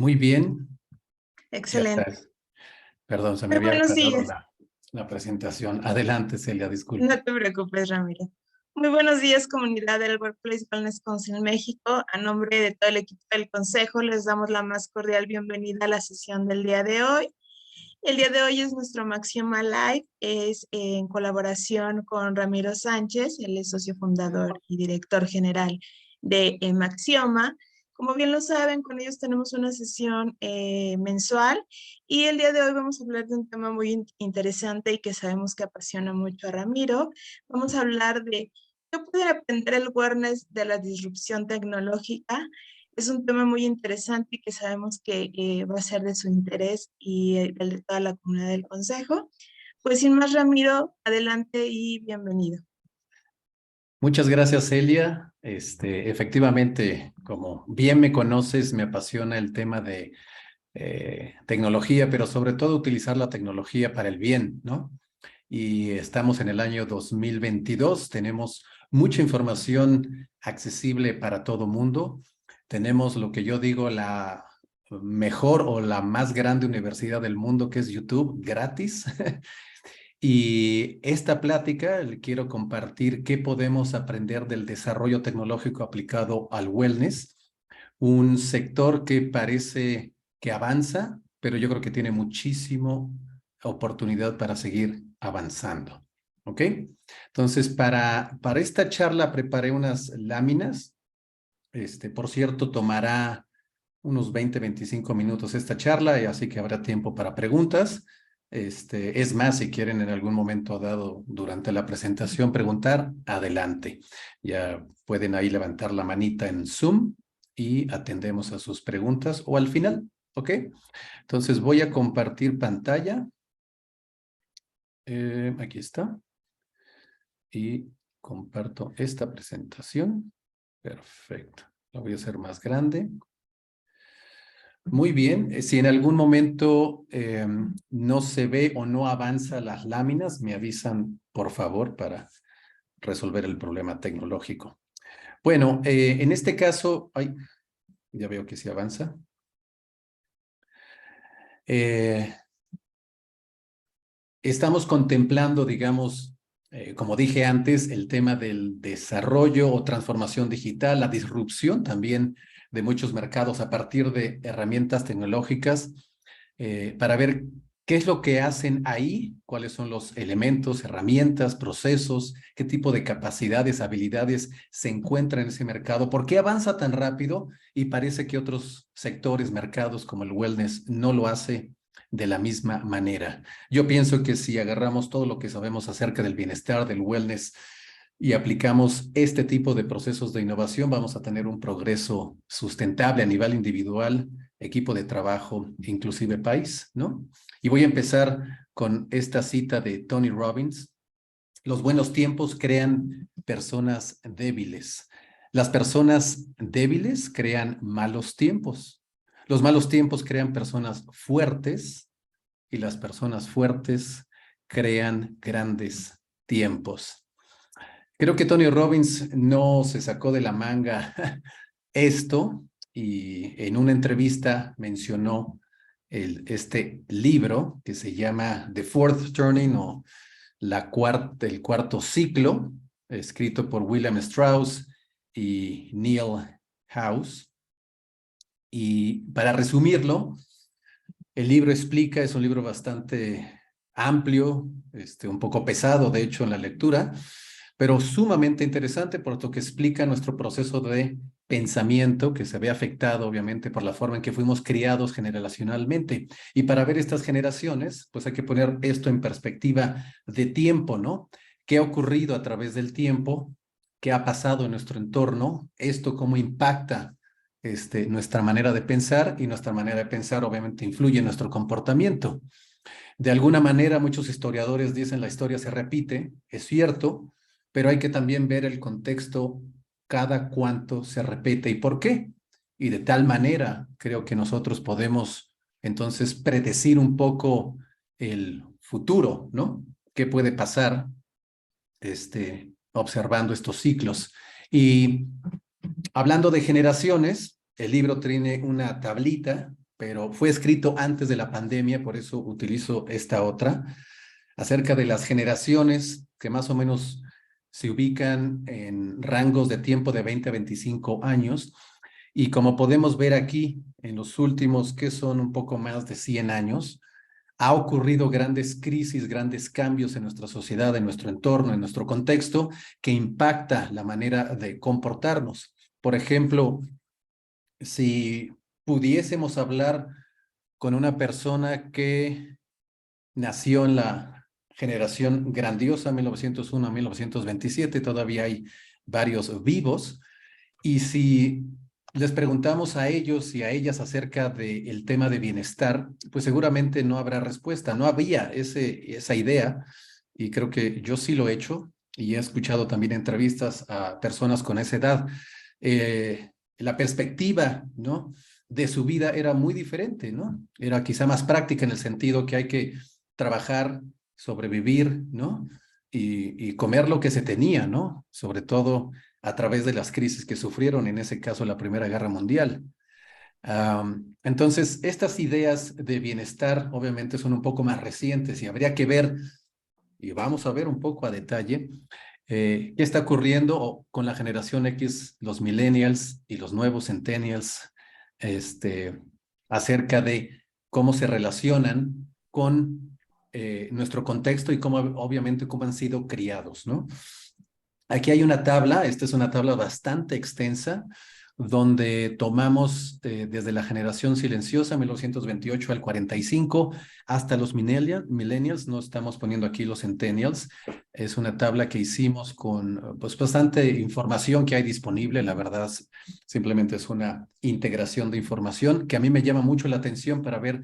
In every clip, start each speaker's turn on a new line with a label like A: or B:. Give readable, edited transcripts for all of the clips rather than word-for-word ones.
A: Muy bien, ya
B: Excelente.
A: estás. Perdón, se me
B: Muy
A: había
B: buenos
A: cerrado
B: días.
A: la presentación. Adelante, Celia, disculpe.
B: No te preocupes, Ramiro. Muy buenos días, comunidad del Workplace Wellness Council México. A nombre de todo el equipo del Consejo, les damos la más cordial bienvenida a la sesión del día de hoy. El día de hoy es nuestro Maxioma Live, es en colaboración con Ramiro Sánchez, él es socio fundador y director general de Maxioma. Como bien lo saben, con ellos tenemos una sesión mensual y el día de hoy vamos a hablar de un tema muy interesante y que sabemos que apasiona mucho a Ramiro. Vamos a hablar de qué puede aprender el wellness de la disrupción tecnológica. Es un tema muy interesante y que sabemos que va a ser de su interés y el de toda la comunidad del Consejo. Pues sin más, Ramiro, adelante y bienvenido.
A: Muchas gracias, Celia. Efectivamente, como bien me conoces, me apasiona el tema de tecnología, pero sobre todo utilizar la tecnología para el bien, ¿no? Y estamos en el año 2022, tenemos mucha información accesible para todo mundo. Tenemos lo que yo digo, la mejor o la más grande universidad del mundo, que es YouTube, gratis. Y esta plática le quiero compartir qué podemos aprender del desarrollo tecnológico aplicado al wellness, un sector que parece que avanza, pero yo creo que tiene muchísimo oportunidad para seguir avanzando. ¿Ok? Entonces, para esta charla preparé unas láminas. Por cierto, tomará unos 20-25 minutos esta charla, y así que habrá tiempo para preguntas. Es más, si quieren en algún momento dado durante la presentación preguntar, adelante. Ya pueden ahí levantar la manita en Zoom y atendemos a sus preguntas o al final, ¿ok? Entonces voy a compartir pantalla. Aquí está. Y comparto esta presentación. Perfecto. La voy a hacer más grande. Muy bien, si en algún momento no se ve o no avanza las láminas, me avisan, por favor, para resolver el problema tecnológico. Bueno, en este caso, ay, ya veo que sí avanza. Estamos contemplando, digamos, como dije antes, el tema del desarrollo o transformación digital, la disrupción también de muchos mercados a partir de herramientas tecnológicas, para ver qué es lo que hacen ahí, cuáles son los elementos, herramientas, procesos, qué tipo de capacidades, habilidades se encuentran en ese mercado, por qué avanza tan rápido y parece que otros sectores, mercados como el wellness no lo hace de la misma manera. Yo pienso que si agarramos todo lo que sabemos acerca del bienestar, del wellness, y aplicamos este tipo de procesos de innovación, vamos a tener un progreso sustentable a nivel individual, equipo de trabajo, inclusive país, ¿no? Y voy a empezar con esta cita de Tony Robbins. Los buenos tiempos crean personas débiles. Las personas débiles crean malos tiempos. Los malos tiempos crean personas fuertes y las personas fuertes crean grandes tiempos. Creo que Tony Robbins no se sacó de la manga esto y en una entrevista mencionó este libro que se llama The Fourth Turning o el cuarto ciclo, escrito por William Strauss y Neil House. Y para resumirlo, el libro explica, es un libro bastante amplio, un poco pesado, de hecho, en la lectura, pero sumamente interesante por lo que explica nuestro proceso de pensamiento que se ve afectado, obviamente, por la forma en que fuimos criados generacionalmente. Y para ver estas generaciones, pues hay que poner esto en perspectiva de tiempo, ¿no? ¿Qué ha ocurrido a través del tiempo? ¿Qué ha pasado en nuestro entorno? ¿Esto cómo impacta nuestra manera de pensar? Y nuestra manera de pensar obviamente influye en nuestro comportamiento. De alguna manera, muchos historiadores dicen la historia se repite, es cierto, pero hay que también ver el contexto, cada cuánto se repite y por qué. Y de tal manera creo que nosotros podemos entonces predecir un poco el futuro, ¿no? ¿Qué puede pasar observando estos ciclos? Y hablando de generaciones, el libro tiene una tablita pero fue escrito antes de la pandemia, por eso utilizo esta otra, acerca de las generaciones que más o menos se ubican en rangos de tiempo de 20 a 25 años. Y como podemos ver aquí, en los últimos, que son un poco más de 100 años, ha ocurrido grandes crisis, grandes cambios en nuestra sociedad, en nuestro entorno, en nuestro contexto, que impacta la manera de comportarnos. Por ejemplo, si pudiésemos hablar con una persona que nació en la generación grandiosa 1901 a 1927, todavía hay varios vivos, y si les preguntamos a ellos y a ellas acerca del tema de bienestar, pues seguramente no habrá respuesta, no había esa idea, y creo que yo sí lo he hecho, y he escuchado también entrevistas a personas con esa edad. La perspectiva, ¿no?, de su vida era muy diferente, ¿no? Era quizá más práctica en el sentido que hay que trabajar, sobrevivir, ¿no? Y comer lo que se tenía, ¿no? Sobre todo a través de las crisis que sufrieron, en ese caso la Primera Guerra Mundial. Entonces, estas ideas de bienestar obviamente son un poco más recientes y habría que ver, y vamos a ver un poco a detalle, qué está ocurriendo con la generación X, los millennials y los nuevos centennials, acerca de cómo se relacionan con nuestro contexto y cómo, obviamente, cómo han sido criados, ¿no? Aquí hay una tabla, esta es una tabla bastante extensa, donde tomamos desde la generación silenciosa, 1928 al 45, hasta los millennials, no estamos poniendo aquí los centennials. Es una tabla que hicimos con pues bastante información que hay disponible, la verdad, simplemente es una integración de información que a mí me llama mucho la atención para ver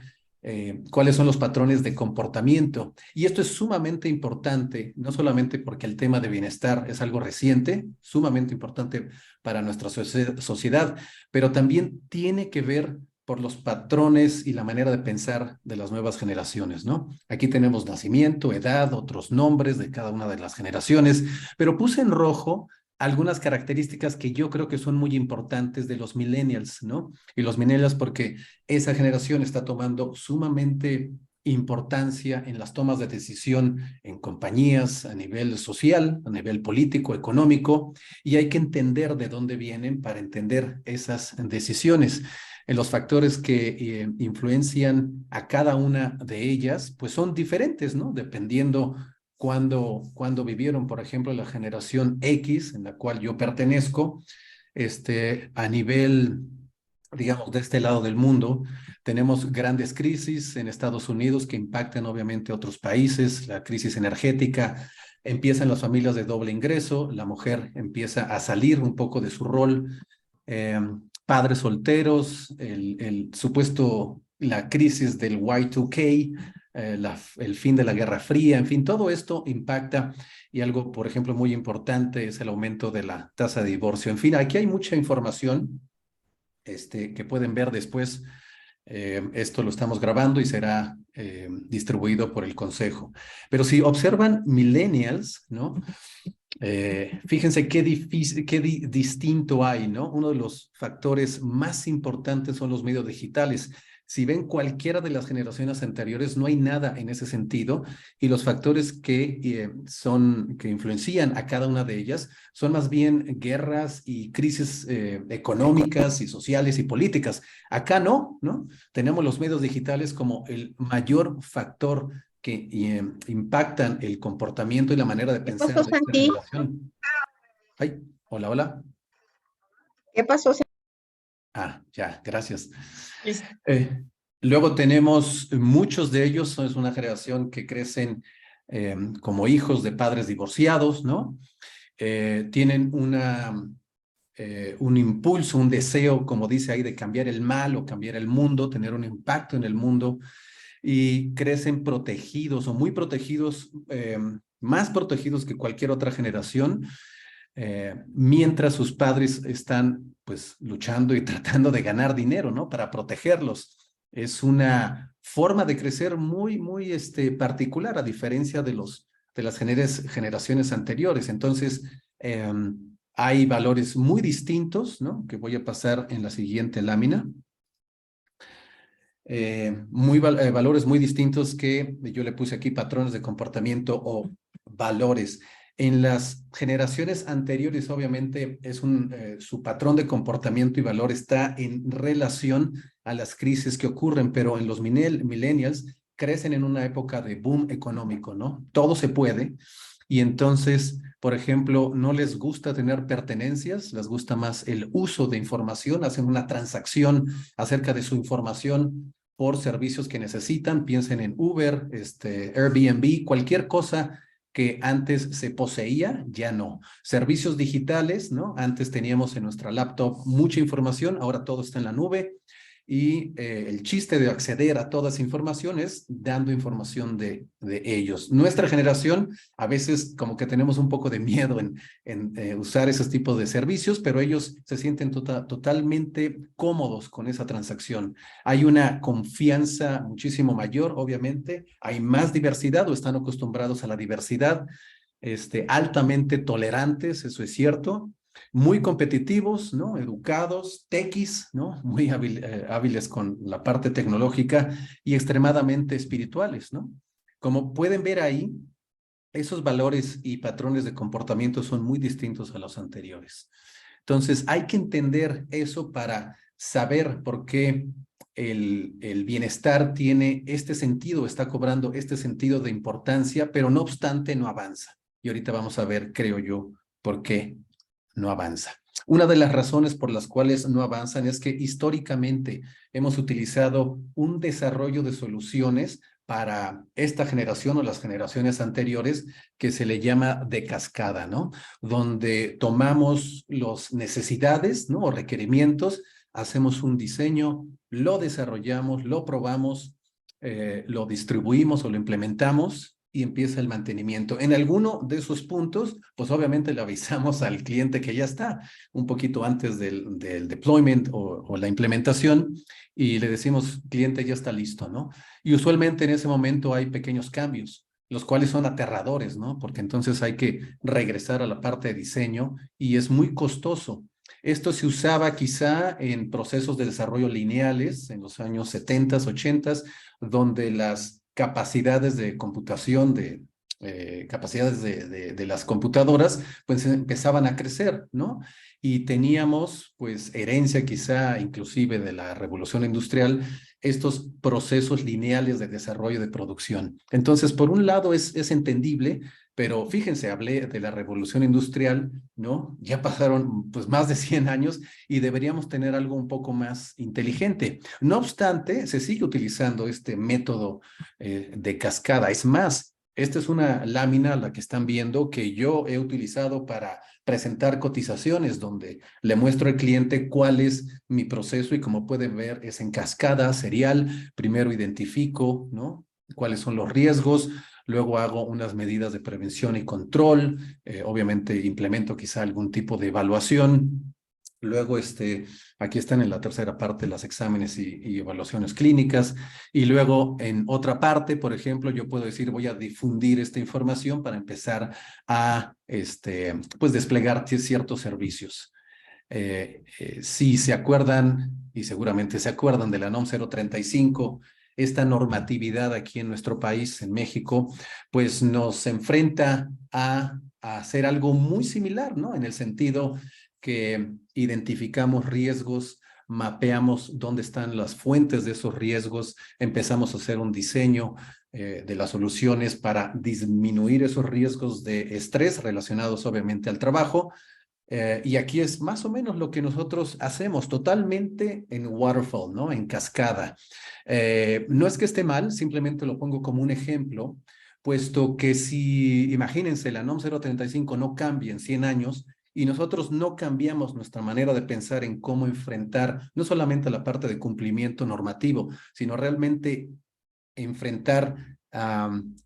A: cuáles son los patrones de comportamiento. Y esto es sumamente importante, no solamente porque el tema de bienestar es algo reciente, sumamente importante para nuestra sociedad, pero también tiene que ver por los patrones y la manera de pensar de las nuevas generaciones, ¿no? Aquí tenemos nacimiento, edad, otros nombres de cada una de las generaciones, pero puse en rojo algunas características que yo creo que son muy importantes de los millennials, ¿no? Y los millennials porque esa generación está tomando sumamente importancia en las tomas de decisión en compañías a nivel social, a nivel político, económico, y hay que entender de dónde vienen para entender esas decisiones. En los factores que influencian a cada una de ellas, pues son diferentes, ¿no? Dependiendo cuando vivieron, por ejemplo, la generación X, en la cual yo pertenezco, a nivel, digamos, de este lado del mundo, tenemos grandes crisis en Estados Unidos que impactan obviamente a otros países, la crisis energética, empiezan las familias de doble ingreso, la mujer empieza a salir un poco de su rol, padres solteros, el supuesto, la crisis del Y2K, el fin de la Guerra Fría, en fin, todo esto impacta, y algo, por ejemplo, muy importante es el aumento de la tasa de divorcio. En fin, aquí hay mucha información que pueden ver después. Esto lo estamos grabando y será distribuido por el Consejo. Pero si observan millennials, ¿no? Fíjense qué difícil, qué distinto hay, ¿no? Uno de los factores más importantes son los medios digitales. Si ven cualquiera de las generaciones anteriores, no hay nada en ese sentido, y los factores que influencian a cada una de ellas son más bien guerras y crisis económicas y sociales y políticas. Acá no, ¿no? Tenemos los medios digitales como el mayor factor que impactan el comportamiento y la manera de
C: ¿Qué
A: pensar
C: pasó,
A: de esta
C: Santi?
A: generación. Ay, hola, hola.
C: ¿Qué pasó?
A: Ya, gracias.
B: Listo.
A: Luego tenemos muchos de ellos, es una generación que crecen como hijos de padres divorciados, ¿no? Tienen un impulso, un deseo, como dice ahí, de cambiar el mal o cambiar el mundo, tener un impacto en el mundo, y crecen protegidos o muy protegidos, más protegidos que cualquier otra generación, mientras sus padres están pues luchando y tratando de ganar dinero, ¿no? Para protegerlos. Es una forma de crecer muy, muy particular, a diferencia de las generaciones anteriores. Entonces, hay valores muy distintos, ¿no? Que voy a pasar en la siguiente lámina. valores muy distintos que yo le puse aquí patrones de comportamiento o valores. En las generaciones anteriores, obviamente, su patrón de comportamiento y valor está en relación a las crisis que ocurren, pero en los millennials crecen en una época de boom económico, ¿no? Todo se puede. Y entonces, por ejemplo, no les gusta tener pertenencias, les gusta más el uso de información, hacen una transacción acerca de su información por servicios que necesitan. Piensen en Uber, Airbnb, cualquier cosa que antes se poseía, ya no. Servicios digitales, ¿no? Antes teníamos en nuestra laptop mucha información, ahora todo está en la nube. Y el chiste de acceder a toda esa información es dando información de ellos. Nuestra generación, a veces como que tenemos un poco de miedo en usar esos tipos de servicios, pero ellos se sienten totalmente cómodos con esa transacción. Hay una confianza muchísimo mayor, obviamente. Hay más diversidad o están acostumbrados a la diversidad, altamente tolerantes, eso es cierto. Muy competitivos, ¿no? Educados, tequis, ¿no? Muy hábiles con la parte tecnológica y extremadamente espirituales, ¿no? Como pueden ver ahí, esos valores y patrones de comportamiento son muy distintos a los anteriores. Entonces, hay que entender eso para saber por qué el bienestar tiene este sentido, está cobrando este sentido de importancia, pero no obstante no avanza. Y ahorita vamos a ver, creo yo, por qué no avanza. Una de las razones por las cuales no avanzan es que históricamente hemos utilizado un desarrollo de soluciones para esta generación o las generaciones anteriores que se le llama de cascada, ¿no? Donde tomamos las necesidades, ¿no? O requerimientos, hacemos un diseño, lo desarrollamos, lo probamos, lo distribuimos o lo implementamos y empieza el mantenimiento. En alguno de esos puntos, pues obviamente le avisamos al cliente que ya está un poquito antes del deployment o la implementación y le decimos, cliente ya está listo, ¿no? Y usualmente en ese momento hay pequeños cambios, los cuales son aterradores, ¿no? Porque entonces hay que regresar a la parte de diseño y es muy costoso. Esto se usaba quizá en procesos de desarrollo lineales en los años 70s, 80s, donde las capacidades de computación, capacidades de las computadoras, pues empezaban a crecer, ¿no? Y teníamos, pues, herencia quizá inclusive de la revolución industrial, estos procesos lineales de desarrollo de producción. Entonces, por un lado es entendible, pero fíjense, hablé de la revolución industrial, ¿no? Ya pasaron pues más de 100 años y deberíamos tener algo un poco más inteligente. No obstante, se sigue utilizando este método de cascada. Es más, esta es una lámina, la que están viendo, que yo he utilizado para presentar cotizaciones, donde le muestro al cliente cuál es mi proceso y como pueden ver es en cascada, serial. Primero identifico, ¿no? Cuáles son los riesgos, luego hago unas medidas de prevención y control, obviamente implemento quizá algún tipo de evaluación. Luego, aquí están en la tercera parte los exámenes y evaluaciones clínicas. Y luego, en otra parte, por ejemplo, yo puedo decir, voy a difundir esta información para empezar a, pues, desplegar ciertos servicios. Si se acuerdan, y seguramente se acuerdan de la NOM 035, esta normatividad aquí en nuestro país, en México, pues nos enfrenta a hacer algo muy similar, ¿no? En el sentido que identificamos riesgos, mapeamos dónde están las fuentes de esos riesgos, empezamos a hacer un diseño de las soluciones para disminuir esos riesgos de estrés relacionados obviamente al trabajo. Y aquí es más o menos lo que nosotros hacemos, totalmente en waterfall, ¿no? En cascada. No es que esté mal, simplemente lo pongo como un ejemplo, puesto que si, imagínense, la NOM 035 no cambia en 100 años y nosotros no cambiamos nuestra manera de pensar en cómo enfrentar no solamente la parte de cumplimiento normativo, sino realmente enfrentar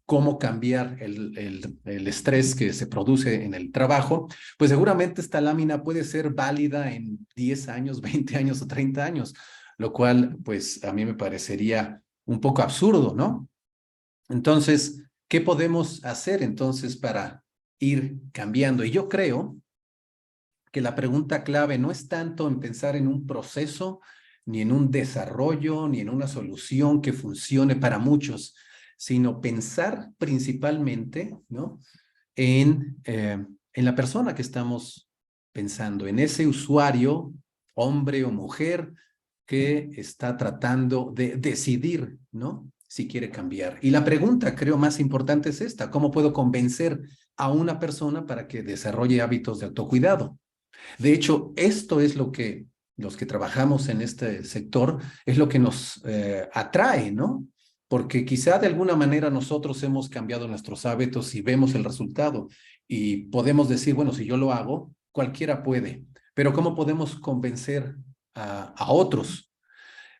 A: cómo cambiar el estrés que se produce en el trabajo, pues seguramente esta lámina puede ser válida en 10 años, 20 años o 30 años, lo cual pues a mí me parecería un poco absurdo, ¿no? Entonces, ¿qué podemos hacer entonces para ir cambiando? Y yo creo que la pregunta clave no es tanto en pensar en un proceso ni en un desarrollo, ni en una solución que funcione para muchos, sino pensar principalmente, ¿no? En la persona que estamos pensando, en ese usuario, hombre o mujer, que está tratando de decidir, ¿no? Si quiere cambiar. Y la pregunta, creo, más importante es esta: ¿cómo puedo convencer a una persona para que desarrolle hábitos de autocuidado? De hecho, esto es lo que los que trabajamos en este sector, es lo que nos atrae, ¿no? Porque quizá de alguna manera nosotros hemos cambiado nuestros hábitos y vemos el resultado y podemos decir, bueno, si yo lo hago, cualquiera puede. Pero ¿cómo podemos convencer a otros?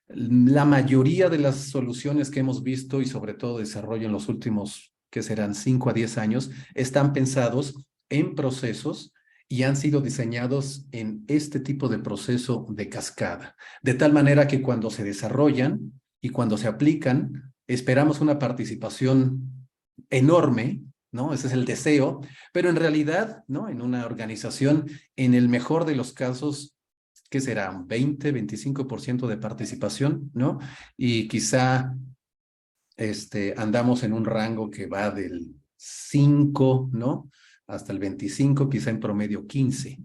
A: La mayoría de las soluciones que hemos visto y sobre todo desarrollo en los últimos, que serán 5 a 10 años, están pensados en procesos y han sido diseñados en este tipo de proceso de cascada, de tal manera que cuando se desarrollan y cuando se aplican, esperamos una participación enorme, ¿no? Ese es el deseo, pero en realidad, ¿no? En una organización, en el mejor de los casos, ¿qué será? Un 20-25% de participación, ¿no? Y quizá andamos en un rango que va del 5, ¿no? Hasta el 25, quizá en promedio 15.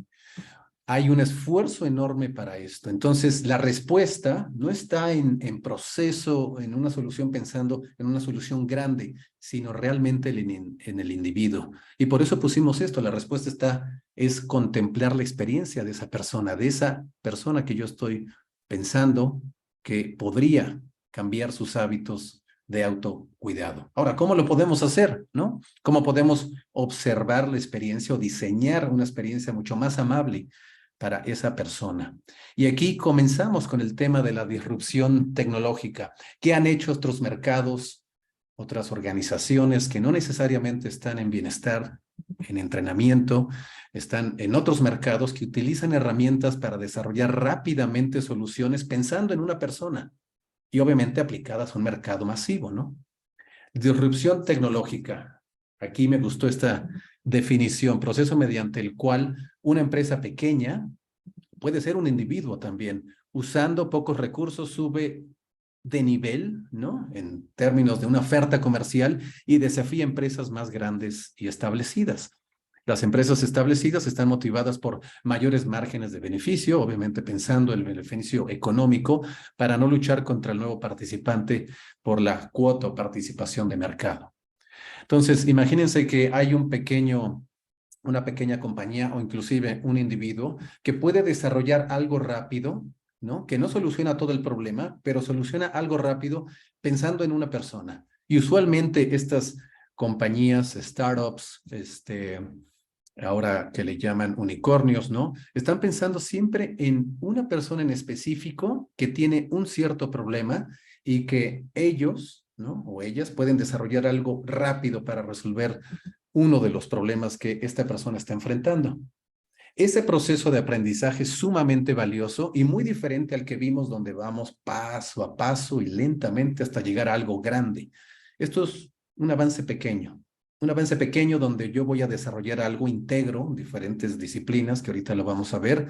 A: Hay un esfuerzo enorme para esto. Entonces, la respuesta no está en proceso, en una solución pensando en una solución grande, sino realmente en el individuo. Y por eso pusimos esto. La respuesta es contemplar la experiencia de esa persona que yo estoy pensando que podría cambiar sus hábitos de autocuidado. Ahora, ¿cómo lo podemos hacer, no? ¿Cómo podemos observar la experiencia o diseñar una experiencia mucho más amable para esa persona? Y aquí comenzamos con el tema de la disrupción tecnológica. ¿Qué han hecho otros mercados, otras organizaciones que no necesariamente están en bienestar, en entrenamiento, están en otros mercados que utilizan herramientas para desarrollar rápidamente soluciones pensando en una persona y obviamente aplicadas a un mercado masivo, ¿no? Disrupción tecnológica. Aquí me gustó esta definición: proceso mediante el cual una empresa pequeña, puede ser un individuo también, usando pocos recursos, sube de nivel, ¿no? En términos de una oferta comercial y desafía empresas más grandes y establecidas. Las empresas establecidas están motivadas por mayores márgenes de beneficio, obviamente pensando en el beneficio económico, para no luchar contra el nuevo participante por la cuota o participación de mercado. Entonces, imagínense que hay una pequeña compañía o inclusive un individuo que puede desarrollar algo rápido, ¿no? Que no soluciona todo el problema, pero soluciona algo rápido pensando en una persona. Y usualmente estas compañías, startups, ahora que le llaman unicornios, ¿no? Están pensando siempre en una persona en específico que tiene un cierto problema y que ellos, ¿no? O ellas pueden desarrollar algo rápido para resolver uno de los problemas que esta persona está enfrentando. Ese proceso de aprendizaje es sumamente valioso y muy diferente al que vimos, donde vamos paso a paso y lentamente hasta llegar a algo grande. Esto es un avance pequeño donde yo voy a desarrollar algo íntegro, diferentes disciplinas, que ahorita lo vamos a ver,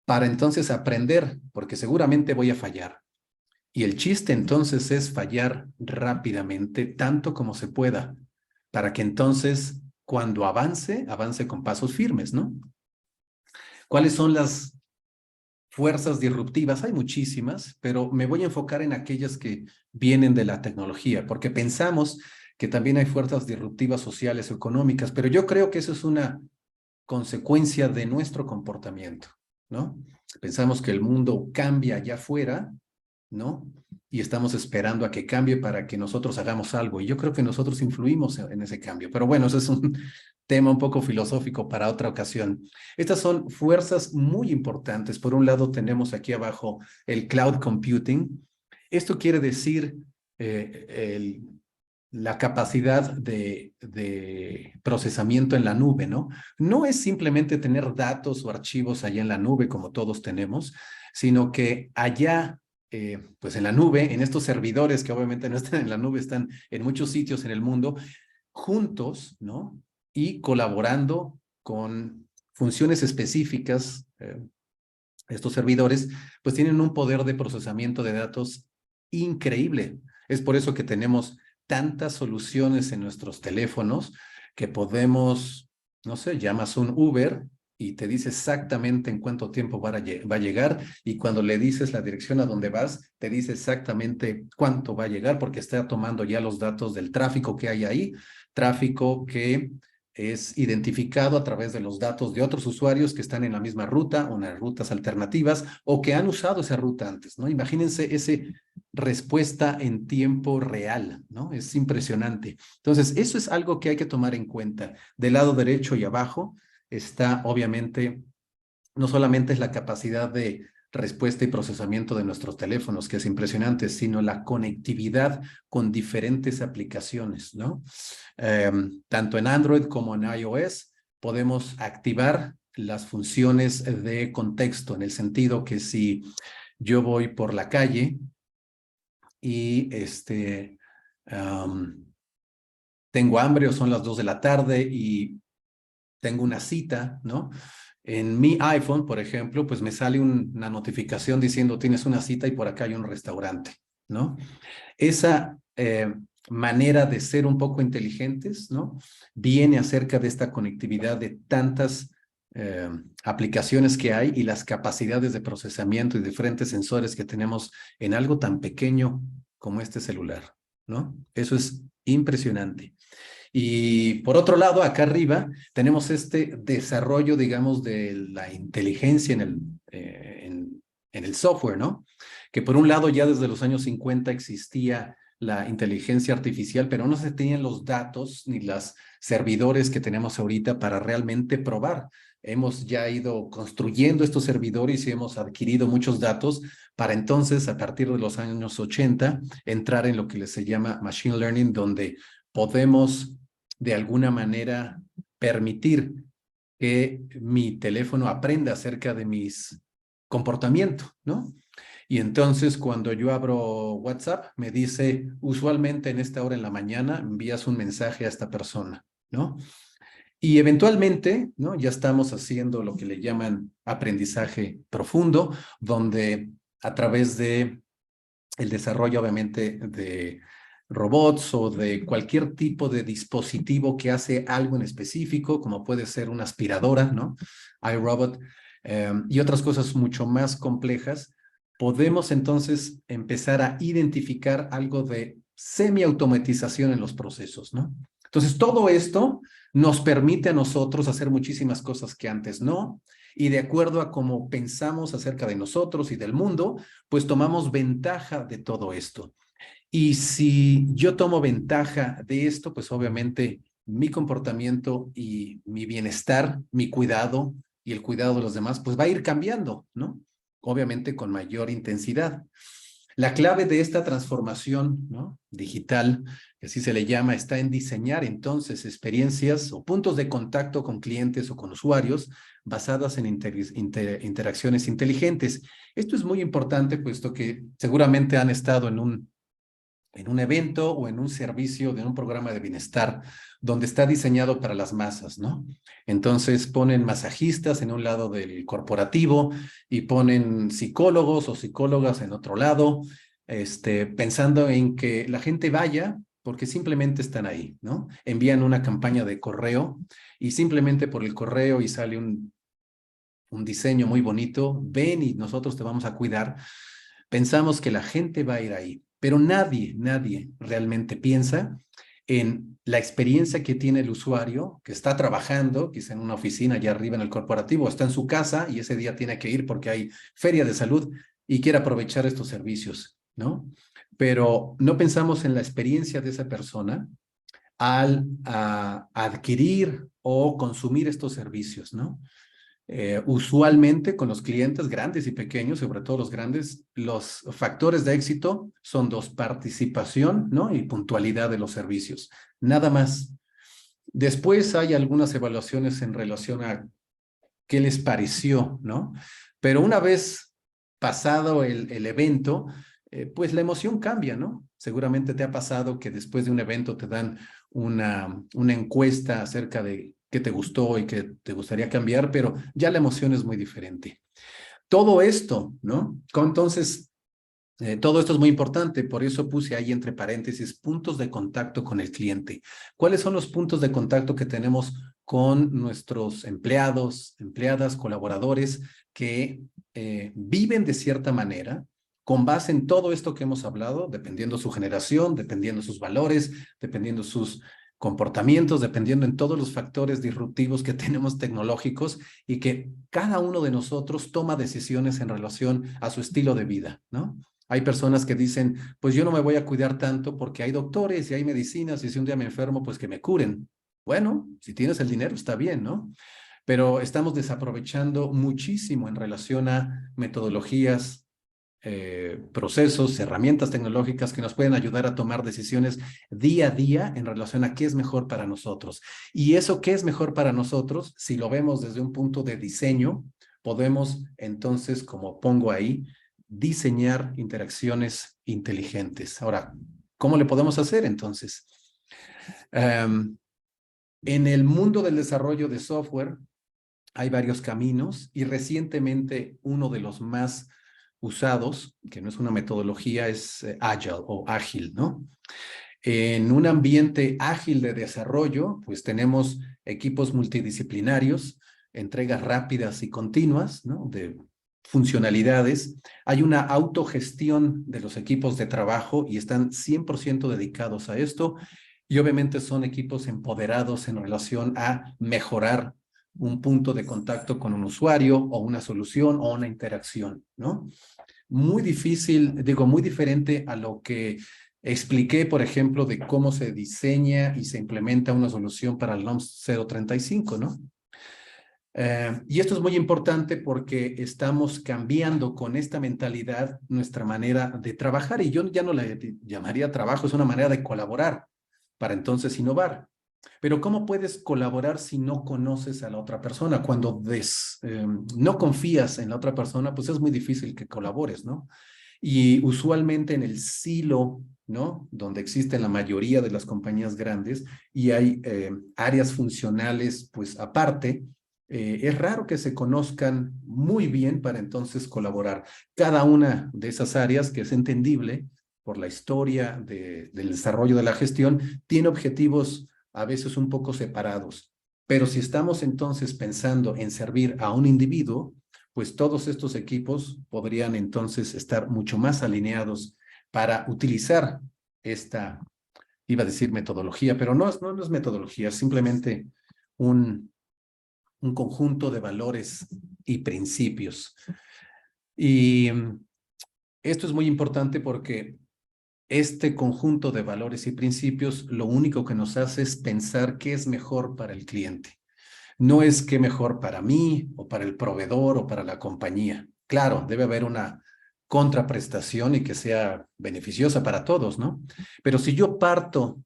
A: para entonces aprender, porque seguramente voy a fallar. Y el chiste entonces es fallar rápidamente, tanto como se pueda, para que entonces cuando avance con pasos firmes, ¿no? ¿Cuáles son las fuerzas disruptivas? Hay muchísimas, pero me voy a enfocar en aquellas que vienen de la tecnología, porque pensamos que también hay fuerzas disruptivas sociales o económicas, pero yo creo que eso es una consecuencia de nuestro comportamiento, ¿no? Pensamos que el mundo cambia allá afuera, ¿no? Y estamos esperando a que cambie para que nosotros hagamos algo. Y yo creo que nosotros influimos en ese cambio. Pero bueno, ese es un tema un poco filosófico para otra ocasión. Estas son fuerzas muy importantes. Por un lado, tenemos aquí abajo el cloud computing. Esto quiere decir la capacidad de procesamiento en la nube, ¿no? No es simplemente tener datos o archivos allá en la nube como todos tenemos, sino que allá, pues en la nube, en estos servidores que obviamente no están en la nube, están en muchos sitios en el mundo, juntos, ¿no? Y colaborando con funciones específicas estos servidores, pues tienen un poder de procesamiento de datos increíble. Es por eso que tenemos tantas soluciones en nuestros teléfonos que podemos, no sé, llamas un Uber y te dice exactamente en cuánto tiempo va a llegar, y cuando le dices la dirección a donde vas, te dice exactamente cuánto va a llegar porque está tomando ya los datos del tráfico que hay ahí, tráfico que es identificado a través de los datos de otros usuarios que están en la misma ruta o en rutas alternativas o que han usado esa ruta antes, ¿no? Imagínense ese respuesta en tiempo real, ¿no? Es impresionante. Entonces, eso es algo que hay que tomar en cuenta. Del lado derecho y abajo está, obviamente, no solamente es la capacidad de respuesta y procesamiento de nuestros teléfonos, que es impresionante, sino la conectividad con diferentes aplicaciones, ¿no? Tanto en Android como en iOS podemos activar las funciones de contexto, en el sentido que si yo voy por la calle y tengo hambre o son las 2 de la tarde y tengo una cita, ¿no? En mi iPhone, por ejemplo, pues me sale una notificación diciendo tienes una cita y por acá hay un restaurante, ¿no? Esa manera de ser un poco inteligentes, ¿no? Viene acerca de esta conectividad de tantas aplicaciones que hay y las capacidades de procesamiento y diferentes sensores que tenemos en algo tan pequeño como este celular, ¿no? Eso es impresionante. Y por otro lado, acá arriba tenemos este desarrollo, digamos, de la inteligencia en el software, ¿no? Que por un lado ya desde los años 50 existía la inteligencia artificial, pero no se tenían los datos ni los servidores que tenemos ahorita para realmente probar. Hemos ya ido construyendo estos servidores y hemos adquirido muchos datos para entonces, a partir de los años 80, entrar en lo que se llama Machine Learning, donde podemos de alguna manera permitir que mi teléfono aprenda acerca de mis comportamientos, ¿no? Y entonces cuando yo abro WhatsApp, me dice, usualmente en esta hora en la mañana envías un mensaje a esta persona, ¿no? Y eventualmente, ¿no? Ya estamos haciendo lo que le llaman aprendizaje profundo, donde a través de el desarrollo, obviamente, de robots o de cualquier tipo de dispositivo que hace algo en específico, como puede ser una aspiradora, ¿no? iRobot, y otras cosas mucho más complejas, podemos entonces empezar a identificar algo de semi-automatización en los procesos, ¿no? Entonces, todo esto nos permite a nosotros hacer muchísimas cosas que antes no, y de acuerdo a cómo pensamos acerca de nosotros y del mundo, pues tomamos ventaja de todo esto. Y si yo tomo ventaja de esto, pues obviamente mi comportamiento y mi bienestar, mi cuidado y el cuidado de los demás, pues va a ir cambiando, ¿no? Obviamente con mayor intensidad. La clave de esta transformación, ¿no? Digital, que así se le llama, está en diseñar entonces experiencias o puntos de contacto con clientes o con usuarios basadas en interacciones inteligentes. Esto es muy importante, puesto que seguramente han estado en un evento o en un servicio de un programa de bienestar donde está diseñado para las masas, ¿no? Entonces ponen masajistas en un lado del corporativo y ponen psicólogos o psicólogas en otro lado, pensando en que la gente vaya porque simplemente están ahí, ¿no? Envían una campaña de correo y simplemente por el correo y sale un diseño muy bonito, ven y nosotros te vamos a cuidar. Pensamos que la gente va a ir ahí, pero nadie realmente piensa en la experiencia que tiene el usuario que está trabajando, quizá en una oficina allá arriba en el corporativo, está en su casa y ese día tiene que ir porque hay feria de salud y quiere aprovechar estos servicios, ¿no? Pero no pensamos en la experiencia de esa persona al adquirir o consumir estos servicios, ¿no? Usualmente con los clientes grandes y pequeños, sobre todo los grandes, los factores de éxito son dos: participación, ¿no? Y puntualidad de los servicios. Nada más. Después hay algunas evaluaciones en relación a qué les pareció, ¿no? Pero una vez pasado el evento, pues la emoción cambia, ¿no? Seguramente te ha pasado que después de un evento te dan una encuesta acerca de qué te gustó y qué te gustaría cambiar, pero ya la emoción es muy diferente. Todo esto, ¿no? Entonces, todo esto es muy importante, por eso puse ahí entre paréntesis puntos de contacto con el cliente. ¿Cuáles son los puntos de contacto que tenemos con nuestros empleados, empleadas, colaboradores que viven de cierta manera con base en todo esto que hemos hablado, dependiendo su generación, dependiendo sus valores, dependiendo sus comportamientos, dependiendo en todos los factores disruptivos que tenemos tecnológicos y que cada uno de nosotros toma decisiones en relación a su estilo de vida, ¿no? Hay personas que dicen, pues yo no me voy a cuidar tanto porque hay doctores y hay medicinas y si un día me enfermo, pues que me curen. Bueno, si tienes el dinero está bien, ¿no? Pero estamos desaprovechando muchísimo en relación a metodologías, procesos, herramientas tecnológicas que nos pueden ayudar a tomar decisiones día a día en relación a qué es mejor para nosotros. Y eso qué es mejor para nosotros, si lo vemos desde un punto de diseño, podemos entonces, como pongo ahí, diseñar interacciones inteligentes. Ahora, ¿cómo le podemos hacer entonces? En el mundo del desarrollo de software hay varios caminos y recientemente uno de los más usados, que no es una metodología, es Agile o ágil, ¿no? En un ambiente ágil de desarrollo, pues tenemos equipos multidisciplinarios, entregas rápidas y continuas, ¿no? De funcionalidades. Hay una autogestión de los equipos de trabajo y están 100% dedicados a esto. Y obviamente son equipos empoderados en relación a mejorar un punto de contacto con un usuario o una solución o una interacción, ¿no? Muy difícil, digo, muy diferente a lo que expliqué, por ejemplo, de cómo se diseña y se implementa una solución para el NOMS 035, ¿no? Y esto es muy importante porque estamos cambiando con esta mentalidad nuestra manera de trabajar y yo ya no le llamaría trabajo, es una manera de colaborar para entonces innovar. Pero ¿cómo puedes colaborar si no conoces a la otra persona? Cuando no confías en la otra persona, pues es muy difícil que colabores, ¿no? Y usualmente en el silo, ¿no? Donde existen la mayoría de las compañías grandes y hay áreas funcionales, pues aparte, es raro que se conozcan muy bien para entonces colaborar. Cada una de esas áreas, que es entendible por la historia del desarrollo de la gestión, tiene objetivos a veces un poco separados. Pero si estamos entonces pensando en servir a un individuo, pues todos estos equipos podrían entonces estar mucho más alineados para utilizar esta, iba a decir metodología, pero no es metodología, es simplemente un conjunto de valores y principios. Y esto es muy importante porque este conjunto de valores y principios lo único que nos hace es pensar qué es mejor para el cliente. No es qué mejor para mí o para el proveedor o para la compañía. Claro, debe haber una contraprestación y que sea beneficiosa para todos, ¿no? Pero si yo parto